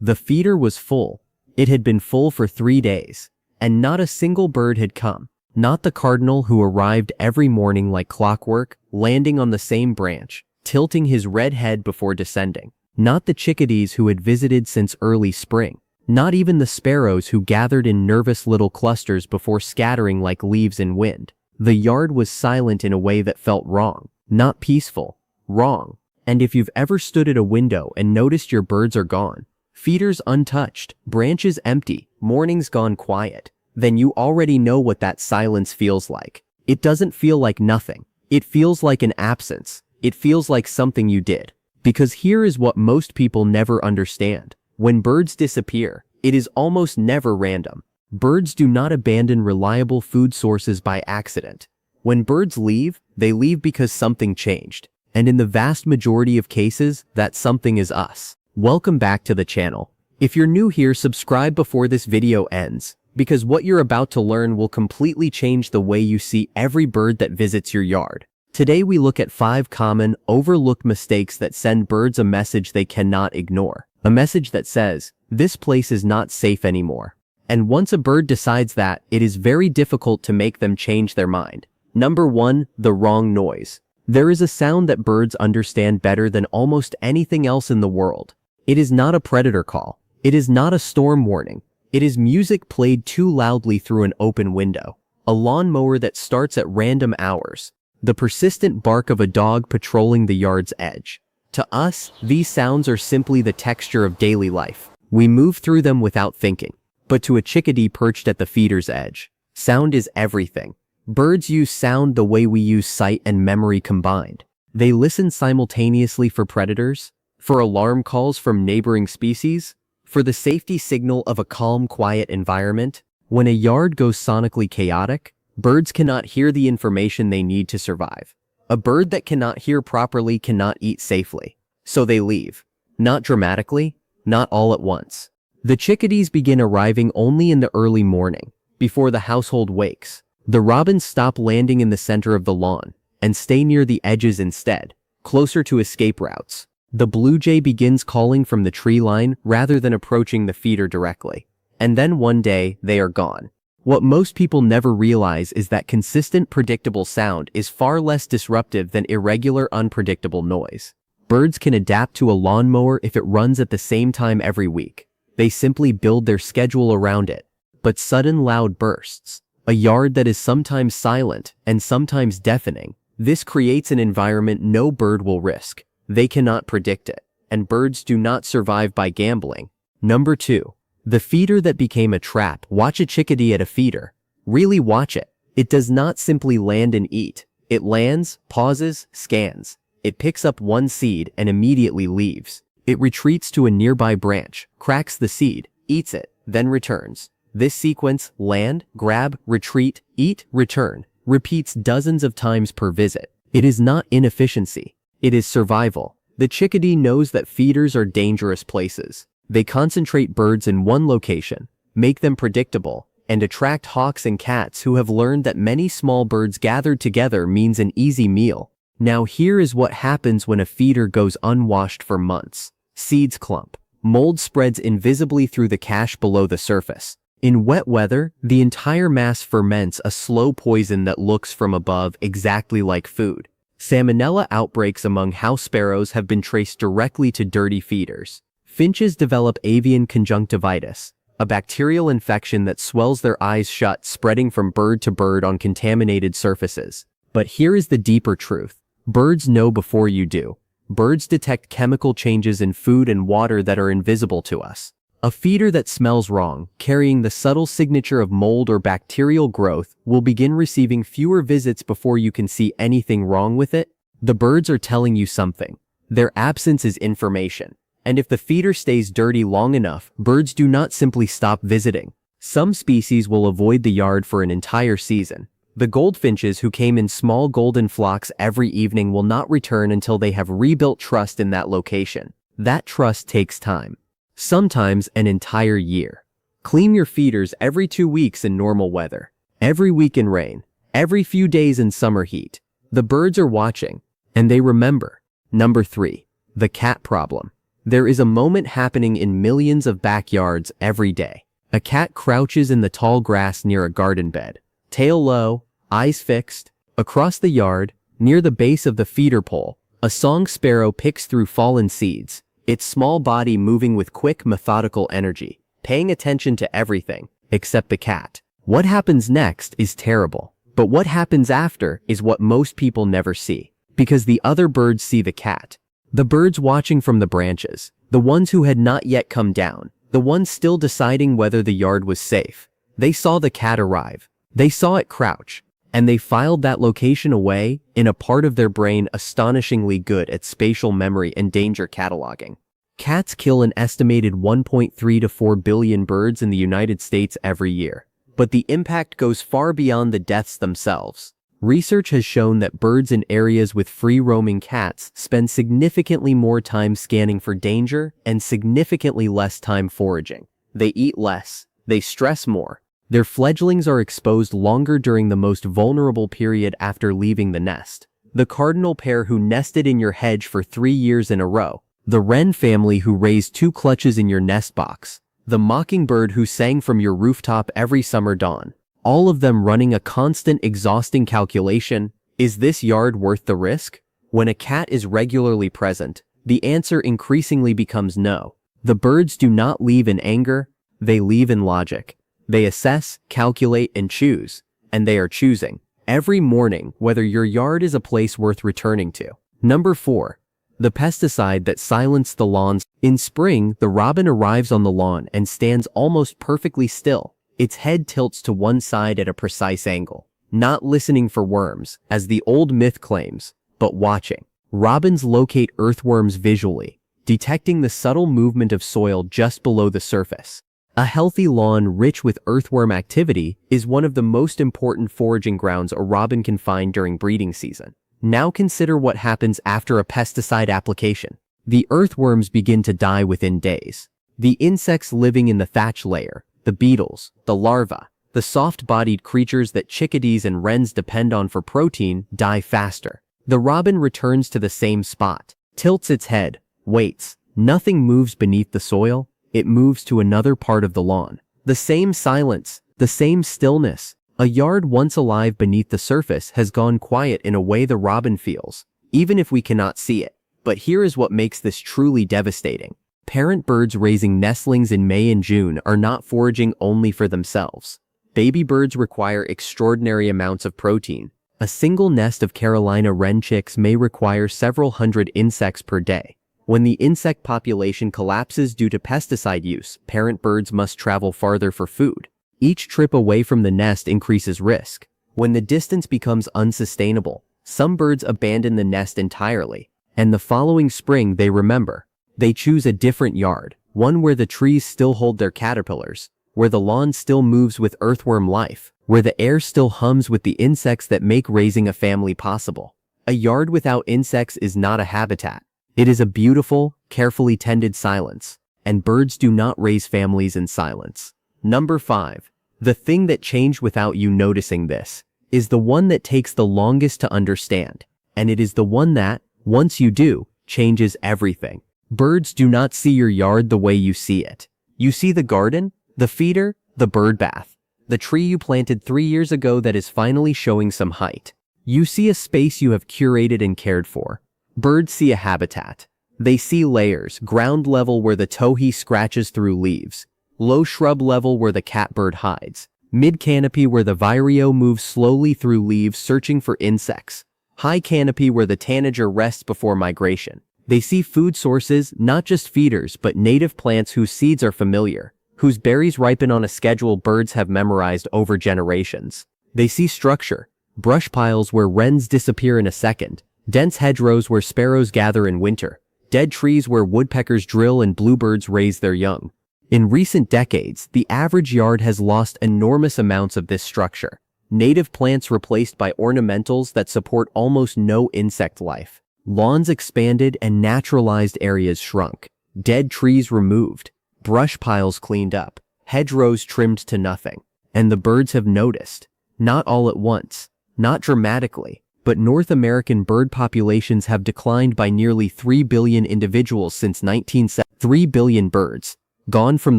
The feeder was full. It had been full for 3 days, and not a single bird had come. Not the cardinal who arrived every morning like clockwork, landing on the same branch, tilting his red head before descending. Not the chickadees who had visited since early spring. Not even the sparrows who gathered in nervous little clusters before scattering like leaves in wind. The yard was silent in a way that felt wrong. Not peaceful. Wrong. And if you've ever stood at a window and noticed your birds are gone, feeders untouched, branches empty, mornings gone quiet, then you already know what that silence feels like. It doesn't feel like nothing. It feels like an absence. It feels like something you did. Because here is what most people never understand. When birds disappear, it is almost never random. Birds do not abandon reliable food sources by accident. When birds leave, they leave because something changed. And in the vast majority of cases, that something is us. Welcome back to the channel. If you're new here, subscribe before this video ends, because what you're about to learn will completely change the way you see every bird that visits your yard. Today we look at 5 common, overlooked mistakes that send birds a message they cannot ignore. A message that says, this place is not safe anymore. And once a bird decides that, it is very difficult to make them change their mind. Number 1, the wrong noise. There is a sound that birds understand better than almost anything else in the world. It is not a predator call. It is not a storm warning. It is music played too loudly through an open window. A lawnmower that starts at random hours. The persistent bark of a dog patrolling the yard's edge. To us, these sounds are simply the texture of daily life. We move through them without thinking. But to a chickadee perched at the feeder's edge, sound is everything. Birds use sound the way we use sight and memory combined. They listen simultaneously for predators, for alarm calls from neighboring species, for the safety signal of a calm, quiet environment. When a yard goes sonically chaotic, birds cannot hear the information they need to survive. A bird that cannot hear properly cannot eat safely. So they leave. Not dramatically, not all at once. The chickadees begin arriving only in the early morning, before the household wakes. The robins stop landing in the center of the lawn, and stay near the edges instead, closer to escape routes. The blue jay begins calling from the tree line rather than approaching the feeder directly. And then one day, they are gone. What most people never realize is that consistent, predictable sound is far less disruptive than irregular, unpredictable noise. Birds can adapt to a lawnmower if it runs at the same time every week. They simply build their schedule around it. But sudden loud bursts, a yard that is sometimes silent and sometimes deafening, this creates an environment no bird will risk. They cannot predict it, and birds do not survive by gambling. Number 2. The feeder that became a trap. Watch a chickadee at a feeder. Really watch it. It does not simply land and eat. It lands, pauses, scans. It picks up one seed and immediately leaves. It retreats to a nearby branch, cracks the seed, eats it, then returns. This sequence, land, grab, retreat, eat, return, repeats dozens of times per visit. It is not inefficiency. It is survival. The chickadee knows that feeders are dangerous places. They concentrate birds in one location, make them predictable, and attract hawks and cats who have learned that many small birds gathered together means an easy meal. Now here is what happens when a feeder goes unwashed for months. Seeds clump. Mold spreads invisibly through the cache below the surface. In wet weather, the entire mass ferments a slow poison that looks from above exactly like food. Salmonella outbreaks among house sparrows have been traced directly to dirty feeders. Finches develop avian conjunctivitis, a bacterial infection that swells their eyes shut, spreading from bird to bird on contaminated surfaces. But here is the deeper truth. Birds know before you do. Birds detect chemical changes in food and water that are invisible to us. A feeder that smells wrong, carrying the subtle signature of mold or bacterial growth, will begin receiving fewer visits before you can see anything wrong with it. The birds are telling you something. Their absence is information. And if the feeder stays dirty long enough, birds do not simply stop visiting. Some species will avoid the yard for an entire season. The goldfinches who came in small golden flocks every evening will not return until they have rebuilt trust in that location. That trust takes time. Sometimes an entire year. Clean your feeders every 2 weeks in normal weather. Every week in rain. Every few days in summer heat. The birds are watching, and they remember. Number 3. The cat problem. There is a moment happening in millions of backyards every day. A cat crouches in the tall grass near a garden bed, tail low, eyes fixed. Across the yard, near the base of the feeder pole, a song sparrow picks through fallen seeds, its small body moving with quick, methodical energy, paying attention to everything except the cat. What happens next is terrible, but what happens after is what most people never see, because the other birds see the cat. The birds watching from the branches, the ones who had not yet come down, the ones still deciding whether the yard was safe. They saw the cat arrive. They saw it crouch, and they filed that location away in a part of their brain astonishingly good at spatial memory and danger cataloging. Cats kill an estimated 1.3 to 4 billion birds in the United States every year, but the impact goes far beyond the deaths themselves. Research has shown that birds in areas with free-roaming cats spend significantly more time scanning for danger and significantly less time foraging. They eat less, they stress more. Their fledglings are exposed longer during the most vulnerable period after leaving the nest. The cardinal pair who nested in your hedge for 3 years in a row, the wren family who raised 2 clutches in your nest box, the mockingbird who sang from your rooftop every summer dawn, all of them running a constant, exhausting calculation: is this yard worth the risk? When a cat is regularly present, the answer increasingly becomes no. The birds do not leave in anger, they leave in logic. They assess, calculate, and choose, and they are choosing every morning whether your yard is a place worth returning to. Number 4. The pesticide that silenced the lawns. In spring, the robin arrives on the lawn and stands almost perfectly still. Its head tilts to one side at a precise angle, not listening for worms, as the old myth claims, but watching. Robins locate earthworms visually, detecting the subtle movement of soil just below the surface. A healthy lawn rich with earthworm activity is one of the most important foraging grounds a robin can find during breeding season. Now consider what happens after a pesticide application. The earthworms begin to die within days. The insects living in the thatch layer, the beetles, the larvae, the soft-bodied creatures that chickadees and wrens depend on for protein, die faster. The robin returns to the same spot, tilts its head, waits. Nothing moves beneath the soil. It moves to another part of the lawn. The same silence, the same stillness. A yard once alive beneath the surface has gone quiet in a way the robin feels, even if we cannot see it. But here is what makes this truly devastating. Parent birds raising nestlings in May and June are not foraging only for themselves. Baby birds require extraordinary amounts of protein. A single nest of Carolina wren chicks may require several hundred insects per day. When the insect population collapses due to pesticide use, parent birds must travel farther for food. Each trip away from the nest increases risk. When the distance becomes unsustainable, some birds abandon the nest entirely, and the following spring they remember. They choose a different yard, one where the trees still hold their caterpillars, where the lawn still moves with earthworm life, where the air still hums with the insects that make raising a family possible. A yard without insects is not a habitat. It is a beautiful, carefully tended silence, and birds do not raise families in silence. Number 5. The thing that changed without you noticing this is the one that takes the longest to understand, and it is the one that, once you do, changes everything. Birds do not see your yard the way you see it. You see the garden, the feeder, the bird bath, the tree you planted 3 years ago that is finally showing some height. You see a space you have curated and cared for. Birds see a habitat. They see layers: ground level where the towhee scratches through leaves, low shrub level where the catbird hides, mid canopy where the vireo moves slowly through leaves searching for insects, high canopy where the tanager rests before migration. They see food sources, not just feeders but native plants whose seeds are familiar, whose berries ripen on a schedule birds have memorized over generations. They see structure: brush piles where wrens disappear in a second, dense hedgerows where sparrows gather in winter, dead trees where woodpeckers drill and bluebirds raise their young. In recent decades, the average yard has lost enormous amounts of this structure. Native plants replaced by ornamentals that support almost no insect life. Lawns expanded and naturalized areas shrunk. Dead trees removed. Brush piles cleaned up. Hedgerows trimmed to nothing. And the birds have noticed. Not all at once. Not dramatically. but North American bird populations have declined by nearly 3 billion individuals since 1970. 3 billion birds, gone from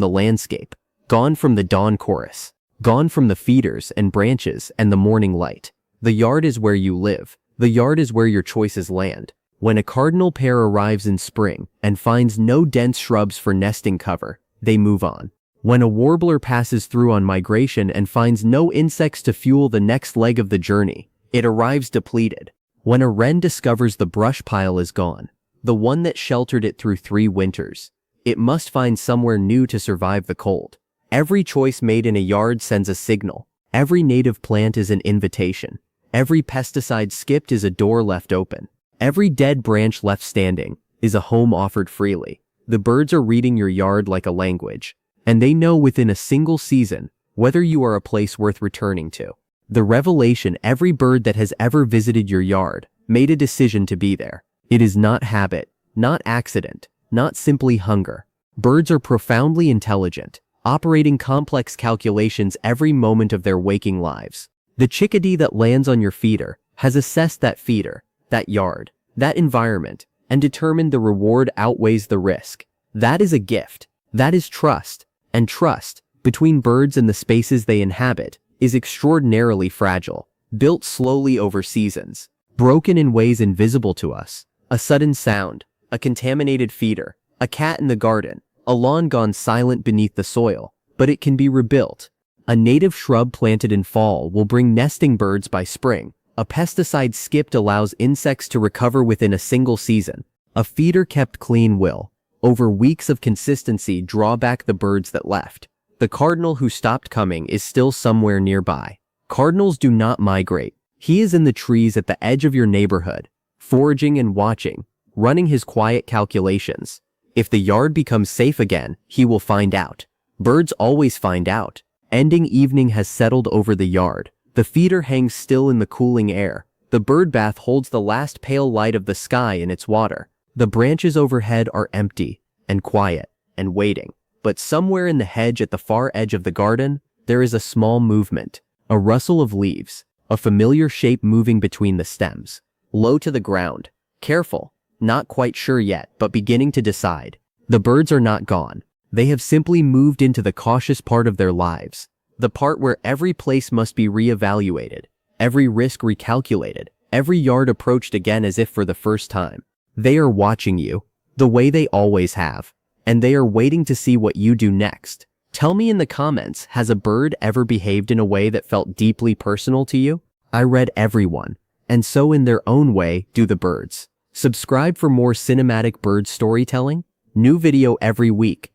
the landscape, gone from the dawn chorus, gone from the feeders and branches and the morning light. The yard is where you live. The yard is where your choices land. When a cardinal pair arrives in spring and finds no dense shrubs for nesting cover, they move on. When a warbler passes through on migration and finds no insects to fuel the next leg of the journey, it arrives depleted. When a wren discovers the brush pile is gone, the one that sheltered it through 3 winters, it must find somewhere new to survive the cold. Every choice made in a yard sends a signal. Every native plant is an invitation. Every pesticide skipped is a door left open. Every dead branch left standing is a home offered freely. The birds are reading your yard like a language, and they know within a single season whether you are a place worth returning to. The revelation: every bird that has ever visited your yard made a decision to be there. It is not habit, not accident, not simply hunger. Birds are profoundly intelligent, operating complex calculations every moment of their waking lives. The chickadee that lands on your feeder has assessed that feeder, that yard, that environment, and determined the reward outweighs the risk. That is a gift. That is trust. And trust, between birds and the spaces they inhabit, is extraordinarily fragile, built slowly over seasons, broken in ways invisible to us. A sudden sound, a contaminated feeder, a cat in the garden, a lawn gone silent beneath the soil, but it can be rebuilt. A native shrub planted in fall will bring nesting birds by spring. A pesticide skipped allows insects to recover within a single season. A feeder kept clean will, over weeks of consistency, draw back the birds that left. The cardinal who stopped coming is still somewhere nearby. Cardinals do not migrate. He is in the trees at the edge of your neighborhood, foraging and watching, running his quiet calculations. If the yard becomes safe again, he will find out. Birds always find out. Ending evening has settled over the yard. The feeder hangs still in the cooling air. The bird bath holds the last pale light of the sky in its water. The branches overhead are empty and quiet and waiting. But somewhere in the hedge at the far edge of the garden, there is a small movement, a rustle of leaves, a familiar shape moving between the stems. Low to the ground, careful, not quite sure yet, but beginning to decide. The birds are not gone. They have simply moved into the cautious part of their lives. The part where every place must be reevaluated, every risk recalculated, every yard approached again as if for the first time. They are watching you, the way they always have, and they are waiting to see what you do next. Tell me in the comments, has a bird ever behaved in a way that felt deeply personal to you? I read everyone, and so in their own way do the birds. Subscribe for more cinematic bird storytelling. New video every week.